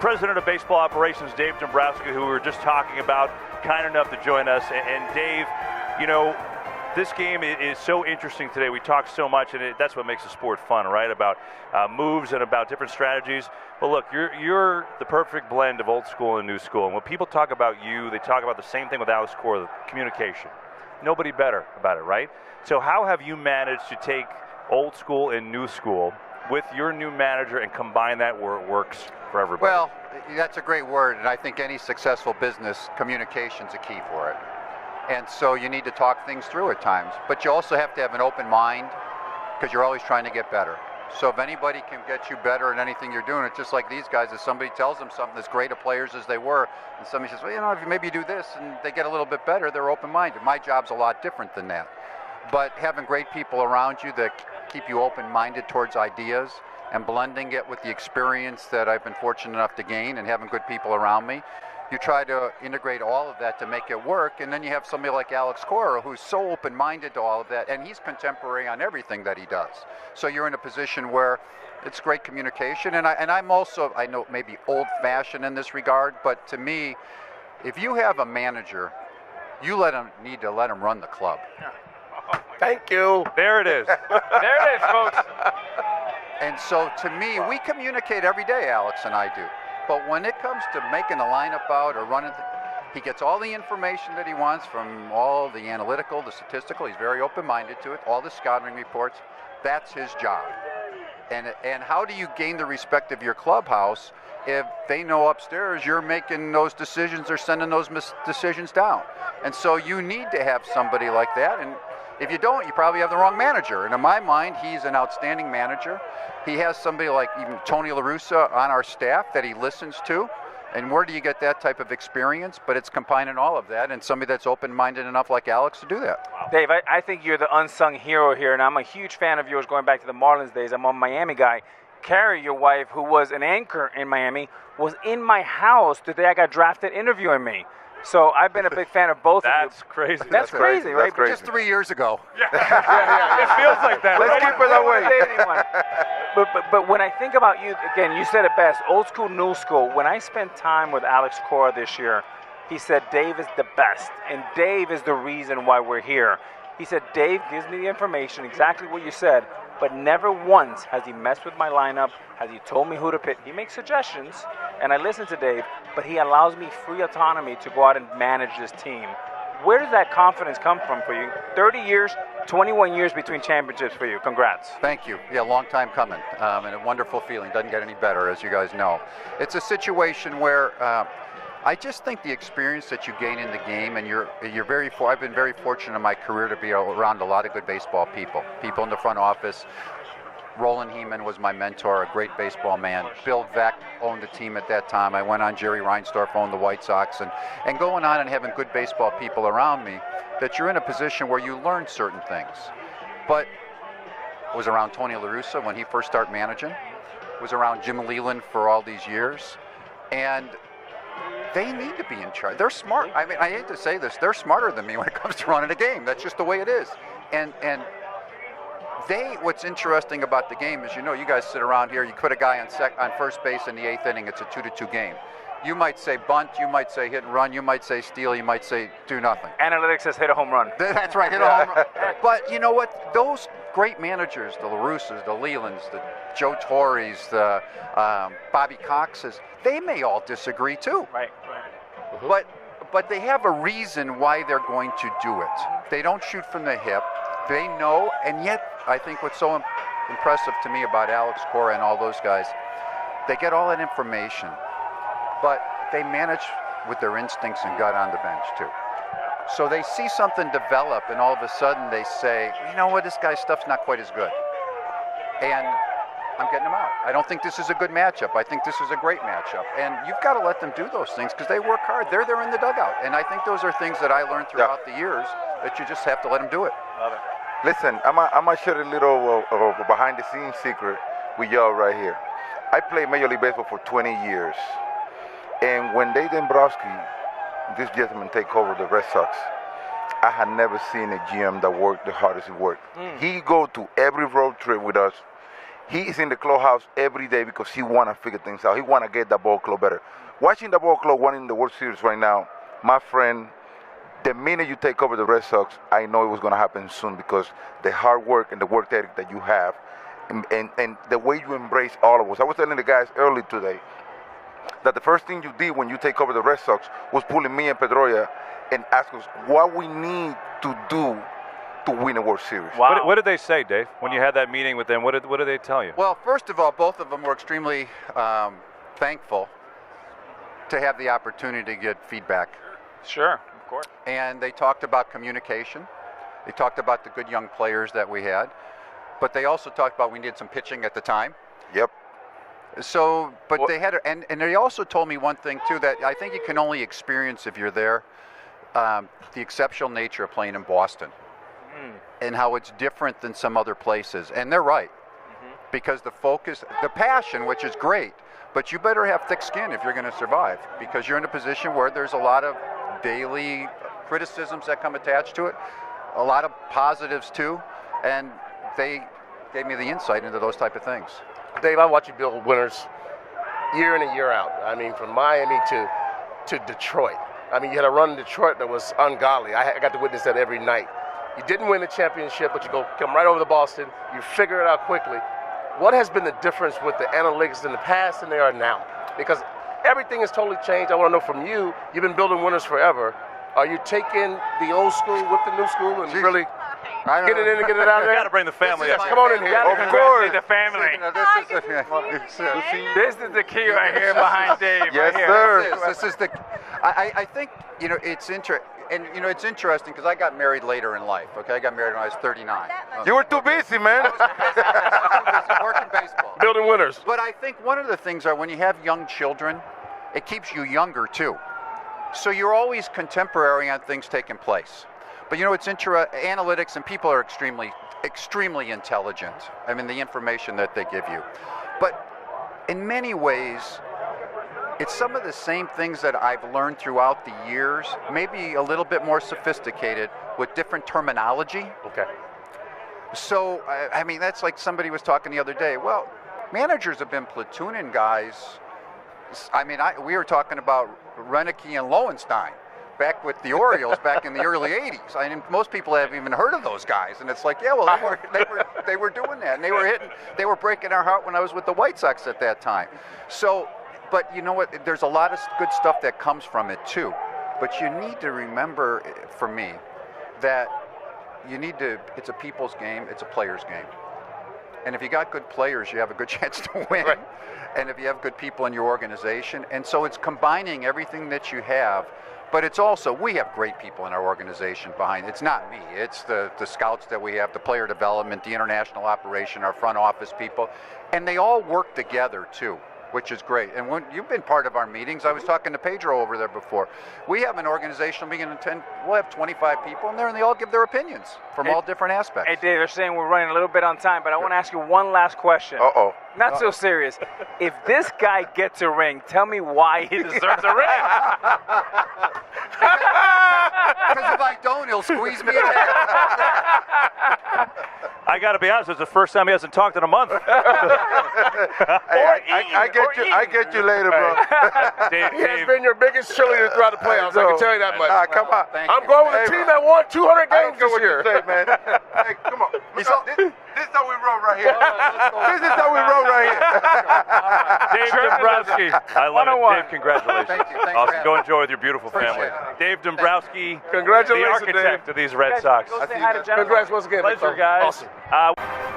President of Baseball Operations, Dave Dombrowski, who we were just talking about, kind enough to join us. And Dave, you know, this game is so interesting today. We talk so much, and that's what makes the sport fun, right? About moves and about different strategies. But look, you're the perfect blend of old school and new school. And when people talk about you, they talk about the same thing with Alex Cora, communication. Nobody better about it, right? So how have you managed to take old school and new school with your new manager and combine that where it works for everybody? Well, that's a great word, and I think any successful business, communication's a key for it. And so you need to talk things through at times, but you also have to have an open mind because you're always trying to get better. So if anybody can get you better in anything you're doing, it's just like these guys. If somebody tells them something as great a players as they were, and somebody says, well, you know, if maybe you do this, and they get a little bit better, they're open-minded. My job's a lot different than that. But having great people around you that keep you open-minded towards ideas and blending it with the experience that I've been fortunate enough to gain and having good people around me, you try to integrate all of that to make it work, and then you have somebody like Alex Cora who's so open-minded to all of that, and he's contemporary on everything that he does. So you're in a position where it's great communication, and I'm also, I know maybe old-fashioned in this regard, but to me, if you have a manager, you need to let him run the club. Thank you. There it is. There it is, folks. And so to me, we communicate every day, Alex and I do. But when it comes to making a lineup out or running, he gets all the information that he wants from all the analytical, the statistical. He's very open-minded to it, all the scouting reports. That's his job. And how do you gain the respect of your clubhouse if they know upstairs you're making those decisions or sending those decisions down? And so you need to have somebody like that. And if you don't, you probably have the wrong manager. And in my mind, he's an outstanding manager. He has somebody like even Tony La Russa on our staff that he listens to. And where do you get that type of experience? But it's combining all of that and somebody that's open-minded enough like Alex to do that. Wow. Dave, I think you're the unsung hero here, and I'm a huge fan of yours going back to the Marlins days. I'm a Miami guy. Carrie, your wife, who was an anchor in Miami, was in my house the day I got drafted interviewing me. So I've been a big fan of both of you. That's crazy. That's crazy, right? That's crazy. Just 3 years ago. Yeah. It feels like that. Let's keep it that way. But when I think about you, again, you said it best, old school, new school. When I spent time with Alex Cora this year, he said Dave is the best, and Dave is the reason why we're here. He said, Dave gives me the information, exactly what you said, but never once has he messed with my lineup, has he told me who to pick. He makes suggestions, and I listen to Dave, but he allows me free autonomy to go out and manage this team. Where does that confidence come from for you? 30 years, 21 years between championships for you. Congrats. Thank you. Yeah, long time coming, and a wonderful feeling. Doesn't get any better, as you guys know. It's a situation where I just think the experience that you gain in the game, and I've been very fortunate in my career to be around a lot of good baseball people in the front office. Roland Heeman was my mentor, a great baseball man. Bill Veeck owned the team at that time. I went on, Jerry Reinsdorf owned the White Sox, and going on and having good baseball people around me, that you're in a position where you learn certain things. But I was around Tony La Russa when he first started managing, was around Jim Leyland for all these years, and they need to be in charge. They're smart. I mean, I hate to say this, they're smarter than me when it comes to running a game. That's just the way it is. And what's interesting about the game is, you know, you guys sit around here, you put a guy on first base in the 8th inning, it's a 2-2 game. You might say bunt, you might say hit and run, you might say steal, you might say do nothing. Analytics says hit a home run. That's right, hit a home run. But you know what? Those great managers, the La Russas, the Lelands, the Joe Torres, the Bobby Coxes, they may all disagree too. Right. Mm-hmm. But they have a reason why they're going to do it. They don't shoot from the hip. They know, and yet I think what's so impressive to me about Alex Cora and all those guys, they get all that information, but they manage with their instincts and gut on the bench too. So they see something develop, and all of a sudden they say, you know what, this guy's stuff's not quite as good. And I'm getting them out. I don't think this is a good matchup. I think this is a great matchup. And you've got to let them do those things because they work hard. They're there in the dugout. And I think those are things that I learned throughout the years that you just have to let them do it. Love it. Listen, I'm going to share a little behind-the-scenes secret with y'all right here. I played Major League Baseball for 20 years. And when Dave Dombrowski, this gentleman, take over the Red Sox, I had never seen a GM that worked the hardest he worked. He go to every road trip with us. he is in the clubhouse every day because he want to figure things out. He want to get the ball club better. Watching the ball club winning the World Series right now, my friend, the minute you take over the Red Sox, I know it was going to happen soon because the hard work and the work ethic that you have and the way you embrace all of us. I was telling the guys early today that the first thing you did when you take over the Red Sox was pulling me and Pedroia and ask us what we need to do to win a World Series. Wow. What did they say, Dave, when you had that meeting with them? What did they tell you? Well, first of all, both of them were extremely thankful to have the opportunity to get feedback. Sure, of course. And they talked about communication. They talked about the good young players that we had. But they also talked about we needed some pitching at the time. Yep. So, but they had, and they also told me one thing too that I think you can only experience if you're there, the exceptional nature of playing in Boston, and how it's different than some other places. And they're right, because the focus, the passion, which is great, but you better have thick skin if you're going to survive, because you're in a position where there's a lot of daily criticisms that come attached to it, a lot of positives too, and they gave me the insight into those type of things. Dave, I watch you build winners year in and year out. I mean, from Miami to Detroit. I mean, you had a run in Detroit that was ungodly. I got to witness that every night. You didn't win the championship, but you come right over to Boston. You figure it out quickly. What has been the difference with the analytics in the past than they are now? Because everything has totally changed. I want to know from you, you've been building winners forever. Are you taking the old school with the new school and really get it in and get it out there? You got to bring the family up. Come on in here. Of course. The family. This This is the key right here behind Dave. Yes, right here. sir. This is the. I think it's interesting, and it's interesting because I got married later in life. Okay, I got married when I was 39. You were too busy, man. Working baseball. Building winners. But I think one of the things are when you have young children, it keeps you younger too. So you're always contemporary on things taking place. But it's analytics, and people are extremely intelligent. I mean, the information that they give you. But in many ways, it's some of the same things that I've learned throughout the years, maybe a little bit more sophisticated with different terminology. Okay. So, I mean, that's like somebody was talking the other day. Well, managers have been platooning guys. I mean, we were talking about Renicky and Lowenstein back with the Orioles back in the early 80s. I mean, most people haven't even heard of those guys. And it's like, yeah, well, they were doing that. And they were breaking our heart when I was with the White Sox at that time. So, but you know what? There's a lot of good stuff that comes from it too. But you need to remember, for me, that it's a people's game, it's a player's game. And if you got good players, you have a good chance to win. Right. And if you have good people in your organization. And so it's combining everything that you have. But it's also, we have great people in our organization behind. It's not me. It's the scouts that we have, the player development, the international operation, our front office people. And they all work together too, which is great. And when you've been part of our meetings, I was talking to Pedro over there before. We have an organizational meeting we'll have 25 people in there, and they all give their opinions from all different aspects. Hey, Dave, they're saying we're running a little bit on time, but I want to ask you one last question. Uh-oh. Not so serious. If this guy gets a ring, tell me why he deserves a ring. Because if I don't, he'll squeeze me in half. I got to be honest, it's the first time he hasn't talked in a month. Hey, I get you later, bro. Dave, He has been your biggest cheerleader throughout the playoffs, I can tell you that much. Come on. I'm going with a team that won 200 games this year. Say, man. Hey, come on. This is how we roll right here. This is how we roll right here. Dave Dombrowski. I love it. Dave, congratulations. Thank you. Thanks Awesome. for Go having enjoy with your beautiful family. Appreciate it. Dave Dombrowski, Congratulations, the architect Dave. of these Red Sox. Go say hi to Jennifer. Congrats once again. Pleasure, guys. Awesome.